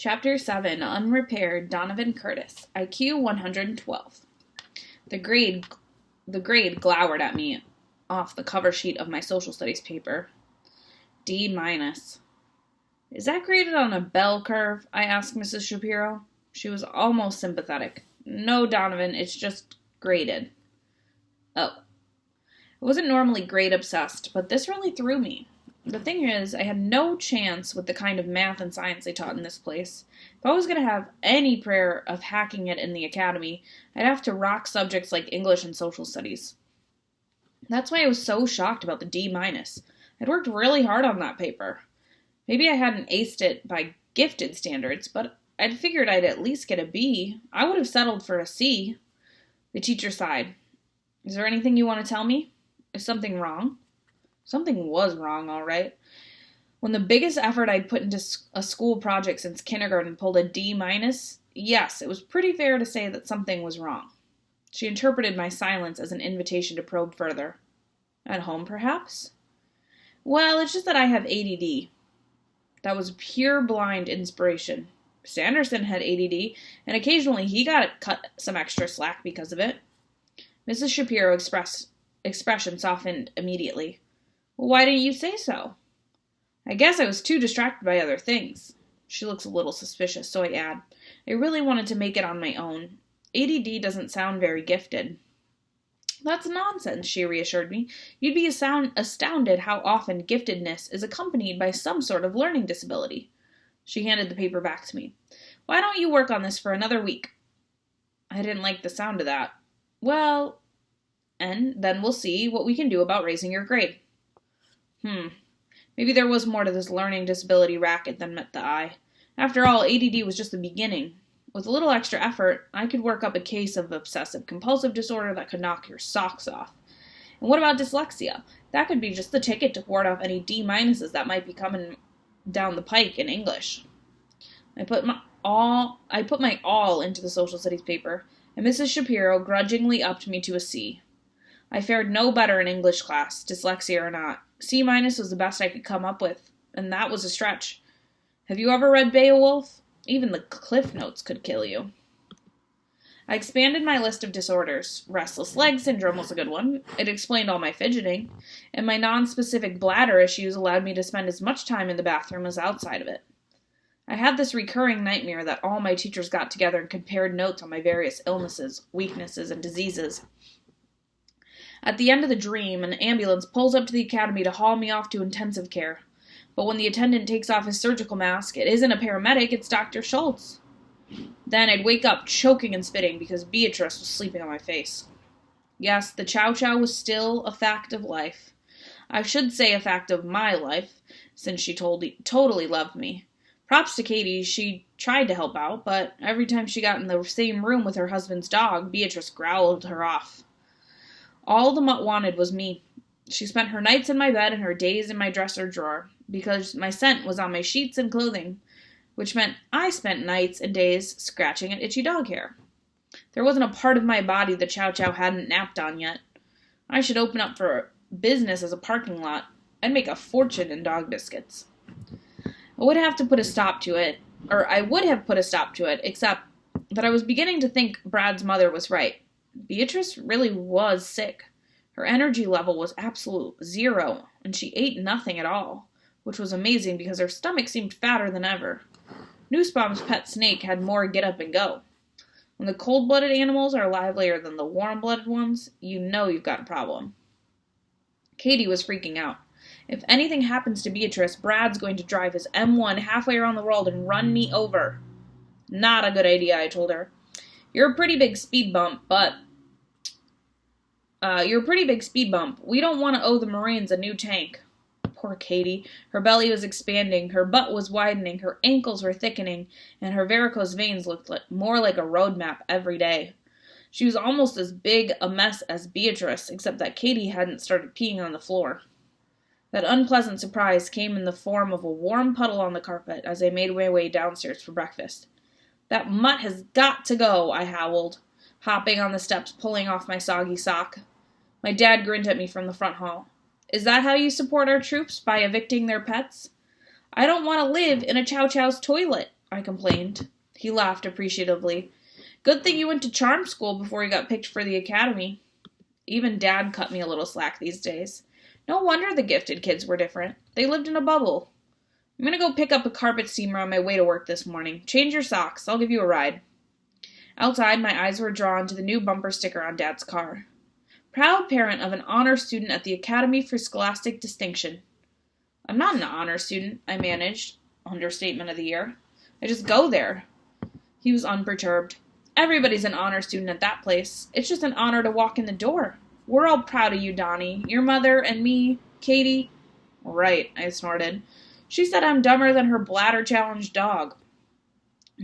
Chapter 7, Unrepaired, Donovan Curtis, IQ 112. The grade glowered at me off the cover sheet of my social studies paper. D minus. Is that graded on a bell curve? I asked Mrs. Shapiro. She was almost sympathetic. No, Donovan, it's just graded. Oh. I wasn't normally grade obsessed, but this really threw me. The thing is, I had no chance with the kind of math and science they taught in this place. If I was going to have any prayer of hacking it in the academy, I'd have to rock subjects like English and social studies. That's why I was so shocked about the D minus. I'd worked really hard on that paper. Maybe I hadn't aced it by gifted standards, but I'd figured I'd at least get a B. I would have settled for a C. The teacher sighed. Is there anything you want to tell me? Is something wrong? Something was wrong, all right. When the biggest effort I'd put into a school project since kindergarten pulled a D minus, yes, it was pretty fair to say that something was wrong. She interpreted my silence as an invitation to probe further. At home, perhaps? Well, it's just that I have ADD. That was pure blind inspiration. Sanderson had ADD, and occasionally he got cut some extra slack because of it. Mrs. Shapiro's expression softened immediately. Well, why didn't you say so? I guess I was too distracted by other things. She looks a little suspicious, so I add, I really wanted to make it on my own. ADD doesn't sound very gifted. That's nonsense, she reassured me. You'd be astounded how often giftedness is accompanied by some sort of learning disability. She handed the paper back to me. Why don't you work on this for another week? I didn't like the sound of that. Well, and then we'll see what we can do about raising your grade. Maybe there was more to this learning disability racket than met the eye. After all, ADD was just the beginning. With a little extra effort, I could work up a case of obsessive-compulsive disorder that could knock your socks off. And what about dyslexia? That could be just the ticket to ward off any D minuses that might be coming down the pike in English. I put my all into the social studies paper, and Mrs. Shapiro grudgingly upped me to a C. I fared no better in English class, dyslexia or not. C minus was the best I could come up with, and that was a stretch. Have you ever read Beowulf? Even the cliff notes could kill you. I expanded my list of disorders. Restless leg syndrome was a good one. It explained all my fidgeting, and my non-specific bladder issues allowed me to spend as much time in the bathroom as outside of it. I had this recurring nightmare that all my teachers got together and compared notes on my various illnesses, weaknesses, and diseases. At the end of the dream, an ambulance pulls up to the academy to haul me off to intensive care. But when the attendant takes off his surgical mask, it isn't a paramedic, it's Dr. Schultz. Then I'd wake up choking and spitting because Beatrice was sleeping on my face. Yes, the chow-chow was still a fact of life. I should say a fact of my life, since she totally loved me. Props to Katie, she tried to help out, but every time she got in the same room with her husband's dog, Beatrice growled her off. All the mutt wanted was me. She spent her nights in my bed and her days in my dresser drawer, because my scent was on my sheets and clothing, which meant I spent nights and days scratching at itchy dog hair. There wasn't a part of my body the chow-chow hadn't napped on yet. I should open up for business as a parking lot. I'd make a fortune in dog biscuits. I would have put a stop to it, except that I was beginning to think Brad's mother was right. Beatrice really was sick. Her energy level was absolute zero, and she ate nothing at all, which was amazing because her stomach seemed fatter than ever. Nussbaum's pet snake had more get up and go. When the cold-blooded animals are livelier than the warm-blooded ones, you know you've got a problem. Katie was freaking out. If anything happens to Beatrice, Brad's going to drive his M1 halfway around the world and run me over. Not a good idea, I told her. You're a pretty big speed bump. We don't want to owe the Marines a new tank. Poor Katie. Her belly was expanding, her butt was widening, her ankles were thickening, and her varicose veins looked more like a road map every day. She was almost as big a mess as Beatrice, except that Katie hadn't started peeing on the floor. That unpleasant surprise came in the form of a warm puddle on the carpet as I made my way downstairs for breakfast. That mutt has got to go, I howled, hopping on the steps, pulling off my soggy sock. My dad grinned at me from the front hall. Is that how you support our troops, by evicting their pets? I don't want to live in a chow-chow's toilet, I complained. He laughed appreciatively. Good thing you went to charm school before you got picked for the academy. Even Dad cut me a little slack these days. No wonder the gifted kids were different. They lived in a bubble. I'm going to go pick up a carpet steamer on my way to work this morning. Change your socks. I'll give you a ride. Outside, my eyes were drawn to the new bumper sticker on Dad's car. Proud parent of an honor student at the Academy for Scholastic Distinction. I'm not an honor student, I managed. Understatement of the year. I just go there. He was unperturbed. Everybody's an honor student at that place. It's just an honor to walk in the door. We're all proud of you, Donnie. Your mother and me, Katie. Right, I snorted. She said I'm dumber than her bladder-challenged dog.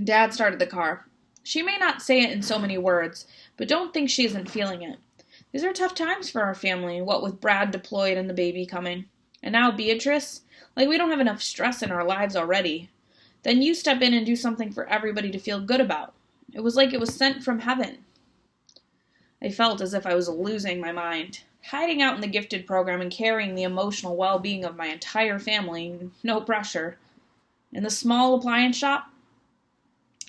Dad started the car. She may not say it in so many words, but don't think she isn't feeling it. These are tough times for our family, what with Brad deployed and the baby coming. And now Beatrice? Like we don't have enough stress in our lives already. Then you step in and do something for everybody to feel good about. It was like it was sent from heaven. I felt as if I was losing my mind. Hiding out in the gifted program and carrying the emotional well-being of my entire family, no pressure. In the small appliance shop?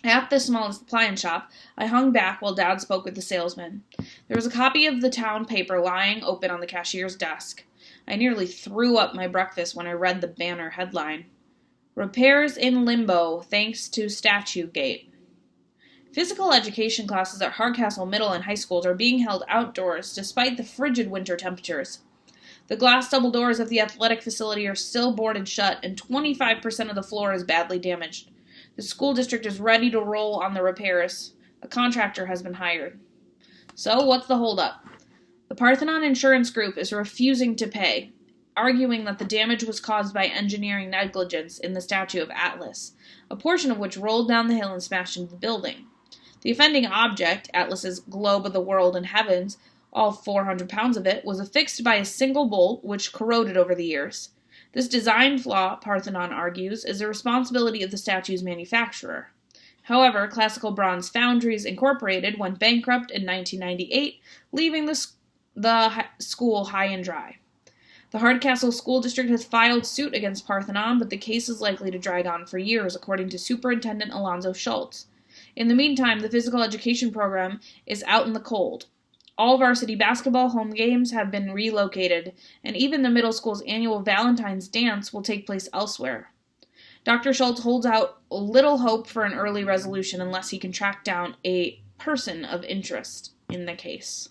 At the small appliance shop, I hung back while Dad spoke with the salesman. There was a copy of the town paper lying open on the cashier's desk. I nearly threw up my breakfast when I read the banner headline. Repairs in limbo thanks to Statue Gate. Physical education classes at Hardcastle Middle and High Schools are being held outdoors despite the frigid winter temperatures. The glass double doors of the athletic facility are still boarded shut and 25% of the floor is badly damaged. The school district is ready to roll on the repairs. A contractor has been hired. So, what's the holdup? The Parthenon Insurance Group is refusing to pay, arguing that the damage was caused by engineering negligence in the statue of Atlas, a portion of which rolled down the hill and smashed into the building. The offending object, Atlas's globe of the world and heavens, all 400 pounds of it, was affixed by a single bolt which corroded over the years. This design flaw, Parthenon argues, is the responsibility of the statue's manufacturer. However, Classical Bronze Foundries Incorporated went bankrupt in 1998, leaving the school high and dry. The Hardcastle School District has filed suit against Parthenon, but the case is likely to drag on for years, according to Superintendent Alonzo Schultz. In the meantime, the physical education program is out in the cold. All varsity basketball home games have been relocated, and even the middle school's annual Valentine's dance will take place elsewhere. Dr. Schultz holds out little hope for an early resolution unless he can track down a person of interest in the case.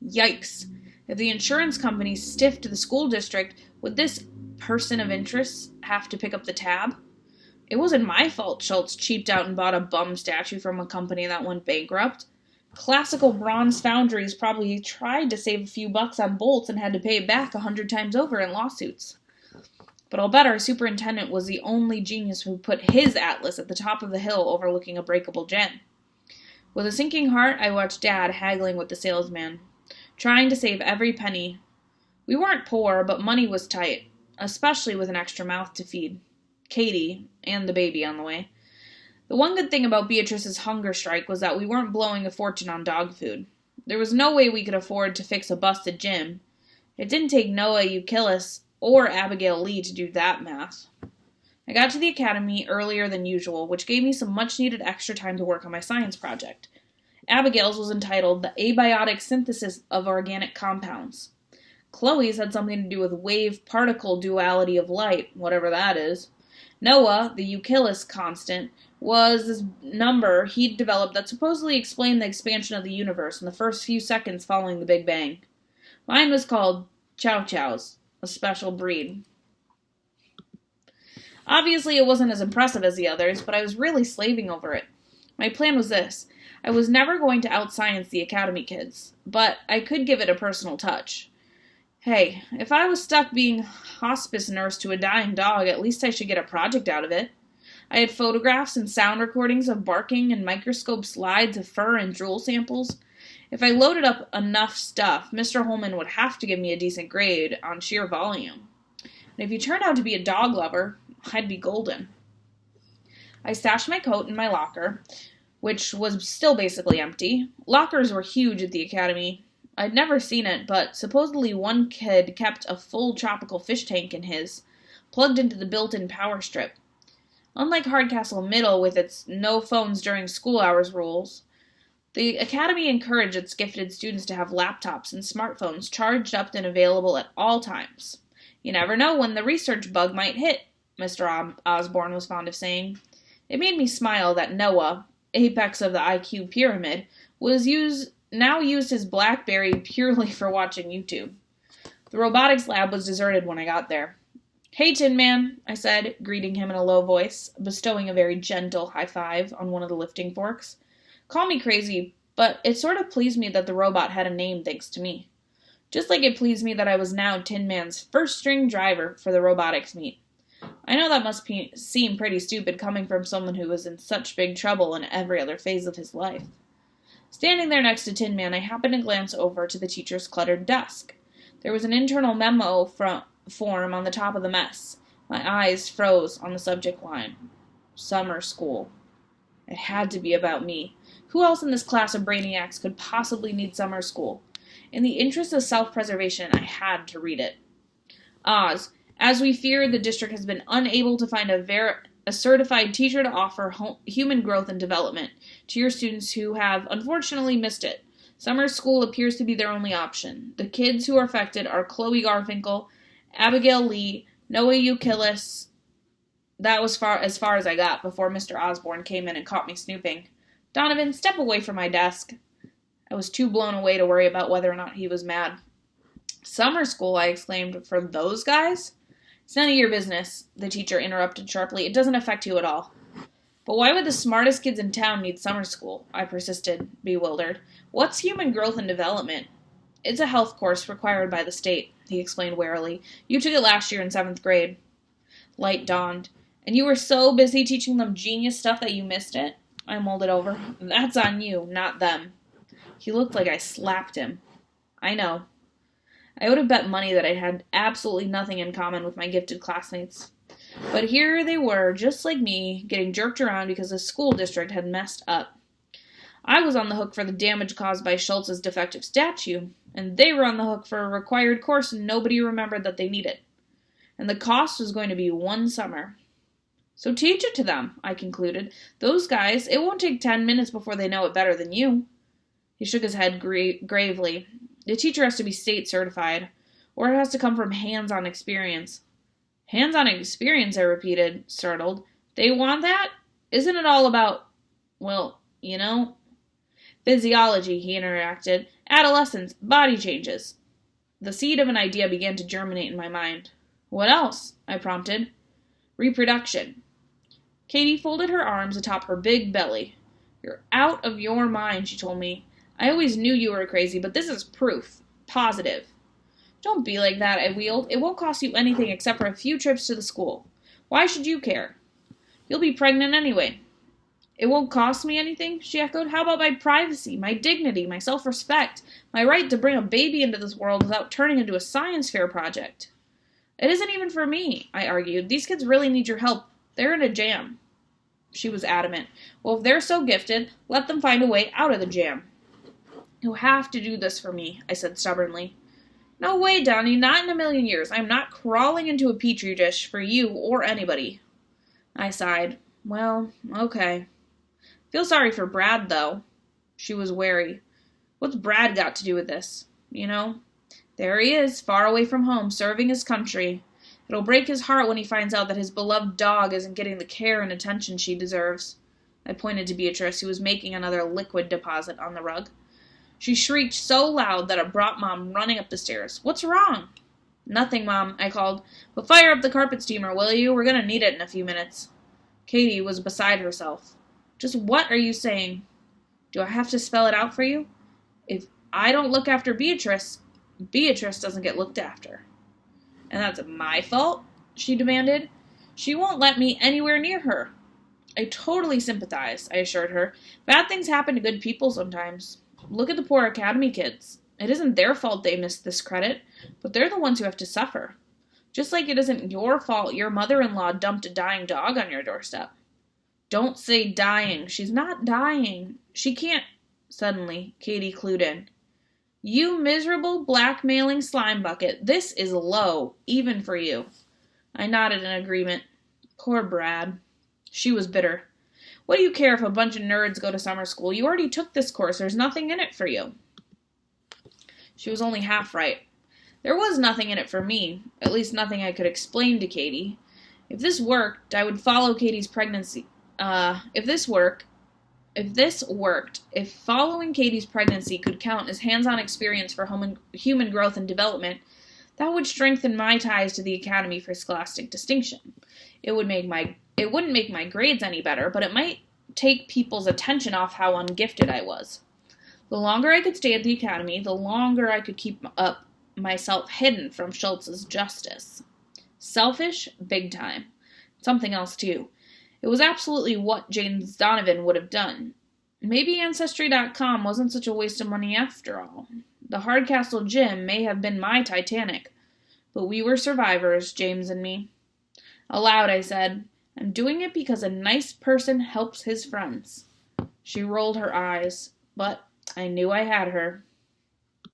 Yikes. If the insurance company stiffed the school district, would this person of interest have to pick up the tab? It wasn't my fault Schultz cheaped out and bought a bum statue from a company that went bankrupt. Classical Bronze Foundries probably tried to save a few bucks on bolts and had to pay it back 100 times over in lawsuits. But I'll bet our superintendent was the only genius who put his Atlas at the top of the hill overlooking a breakable gem. With a sinking heart, I watched Dad haggling with the salesman, trying to save every penny. We weren't poor, but money was tight, especially with an extra mouth to feed. Katie, and the baby on the way. The one good thing about Beatrice's hunger strike was that we weren't blowing a fortune on dog food. There was no way we could afford to fix a busted gym. It didn't take Noah Eukilis or Abigail Lee to do that math. I got to the academy earlier than usual, which gave me some much-needed extra time to work on my science project. Abigail's was entitled The Abiotic Synthesis of Organic Compounds. Chloe's had something to do with wave-particle duality of light, whatever that is. Noah, the Euclid's constant, was this number he'd developed that supposedly explained the expansion of the universe in the first few seconds following the Big Bang. Mine was called Chow Chows, a special breed. Obviously, it wasn't as impressive as the others, but I was really slaving over it. My plan was this. I was never going to outscience the academy kids, but I could give it a personal touch. Hey, if I was stuck being hospice nurse to a dying dog, at least I should get a project out of it. I had photographs and sound recordings of barking and microscope slides of fur and drool samples. If I loaded up enough stuff, Mr. Holman would have to give me a decent grade on sheer volume. And if he turned out to be a dog lover, I'd be golden. I stashed my coat in my locker, which was still basically empty. Lockers were huge at the academy. I'd never seen it, but supposedly one kid kept a full tropical fish tank in his, plugged into the built-in power strip. Unlike Hardcastle Middle with its no phones during school hours rules, the Academy encouraged its gifted students to have laptops and smartphones charged up and available at all times. You never know when the research bug might hit, Mr. Osborne was fond of saying. It made me smile that Noah, apex of the IQ pyramid, now used his BlackBerry purely for watching YouTube. The robotics lab was deserted when I got there. "Hey, Tin Man," I said, greeting him in a low voice, bestowing a very gentle high five on one of the lifting forks. Call me crazy, but it sort of pleased me that the robot had a name thanks to me. Just like it pleased me that I was now Tin Man's first-string driver for the robotics meet. I know that must seem pretty stupid coming from someone who was in such big trouble in every other phase of his life. Standing there next to Tin Man, I happened to glance over to the teacher's cluttered desk. There was an internal memo form on the top of the mess. My eyes froze on the subject line. Summer school. It had to be about me. Who else in this class of brainiacs could possibly need summer school? In the interest of self-preservation, I had to read it. Oz, as we feared, the district has been unable to find a certified teacher to offer human growth and development to your students who have, unfortunately, missed it. Summer school appears to be their only option. The kids who are affected are Chloe Garfinkel, Abigail Lee, Noah Euclid. That was as far as I got before Mr. Osborne came in and caught me snooping. "Donovan, step away from my desk." I was too blown away to worry about whether or not he was mad. "Summer school," I exclaimed, "for those guys?" "It's none of your business," the teacher interrupted sharply. "It doesn't affect you at all." "But why would the smartest kids in town need summer school?" I persisted, bewildered. "What's human growth and development?" "It's a health course required by the state," he explained warily. "You took it last year in 7th grade. Light dawned. "And you were so busy teaching them genius stuff that you missed it?" I mulled it over. "That's on you, not them." He looked like I slapped him. "I know." I would have bet money that I had absolutely nothing in common with my gifted classmates. But here they were, just like me, getting jerked around because the school district had messed up. I was on the hook for the damage caused by Schultz's defective statue, and they were on the hook for a required course nobody remembered that they needed. And the cost was going to be one summer. "So teach it to them," I concluded. "Those guys, it won't take 10 minutes before they know it better than you." He shook his head gravely. "The teacher has to be state certified, or it has to come from hands-on experience." "Hands-on experience," I repeated, startled. "They want that? Isn't it all about, well, you know?" "Physiology," he interacted. "Adolescence, body changes." The seed of an idea began to germinate in my mind. "What else?" I prompted. "Reproduction." Katie folded her arms atop her big belly. "You're out of your mind," she told me. "I always knew you were crazy, but this is proof. Positive." "Don't be like that," I wheeled. "It won't cost you anything except for a few trips to the school. Why should you care? You'll be pregnant anyway." "It won't cost me anything?" she echoed. "How about my privacy, my dignity, my self-respect, my right to bring a baby into this world without turning into a science fair project?" "It isn't even for me," I argued. "These kids really need your help. They're in a jam." She was adamant. "Well, if they're so gifted, let them find a way out of the jam." "You have to do this for me," I said stubbornly. "No way, Donnie, not in a million years. I'm not crawling into a petri dish for you or anybody." I sighed. "Well, okay. Feel sorry for Brad, though." She was wary. "What's Brad got to do with this? You know? There he is, far away from home, serving his country. It'll break his heart when he finds out that his beloved dog isn't getting the care and attention she deserves." I pointed to Beatrice, who was making another liquid deposit on the rug. She shrieked so loud that it brought Mom running up the stairs. "What's wrong?" "Nothing, Mom," I called. "But fire up the carpet steamer, will you? We're going to need it in a few minutes." Katie was beside herself. "Just what are you saying?" "Do I have to spell it out for you? If I don't look after Beatrice, Beatrice doesn't get looked after." "And that's my fault?" she demanded. "She won't let me anywhere near her." "I totally sympathize," I assured her. "Bad things happen to good people sometimes. Look at the poor academy kids. It isn't their fault they missed this credit, but they're the ones who have to suffer. Just like it isn't your fault your mother-in-law dumped a dying dog on your doorstep." "Don't say dying. She's not dying. She can't—" Suddenly, Katie clued in. "You miserable, blackmailing slime bucket. This is low, even for you." I nodded in agreement. Poor Brad. She was bitter. What do you care if a bunch of nerds go to summer school? You already took this course. There's nothing in it for you. She was only half right. There was nothing in it for me, at least nothing I could explain to Katie. If this worked, I would follow Katie's pregnancy. If following Katie's pregnancy could count as hands-on experience for human growth and development, that would strengthen my ties to the Academy for Scholastic Distinction. It wouldn't make my grades any better, but it might take people's attention off how ungifted I was. The longer I could stay at the Academy, the longer I could keep up myself hidden from Schultz's justice. Selfish, big time. Something else, too. It was absolutely what James Donovan would have done. Maybe Ancestry.com wasn't such a waste of money after all. The Hardcastle gym may have been my Titanic, but we were survivors, James and me. Aloud, I said, I'm doing it because a nice person helps his friends. She rolled her eyes, but I knew I had her.